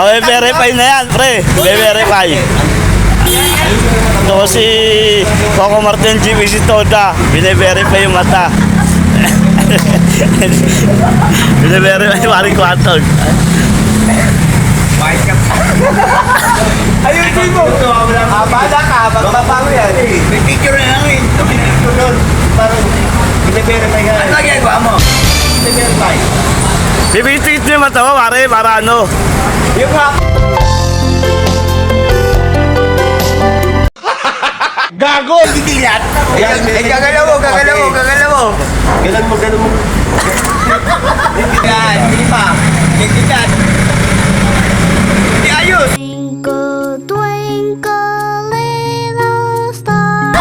Mabe-verify na yan, pre. Mabe-verify. Ito si Coco Martin GBC Toda. Bine-verify yung mata. Bine-verify yung Maring Quanton. Ayun, Timo! Bala ka, magbabago yan. May picture na lang yun. May picture doon. Parang, i-verify ka. Ano ginagawa mo? I-verify. Bibitwit mo yung mata mo, pare, para ano. Yung hap. Gago! Gigilat! Ay, gagalaw mo. Ganun mo. Yan, hindi pa. Gigilat. Hindi ayos! Twinkle, twinkle, little star.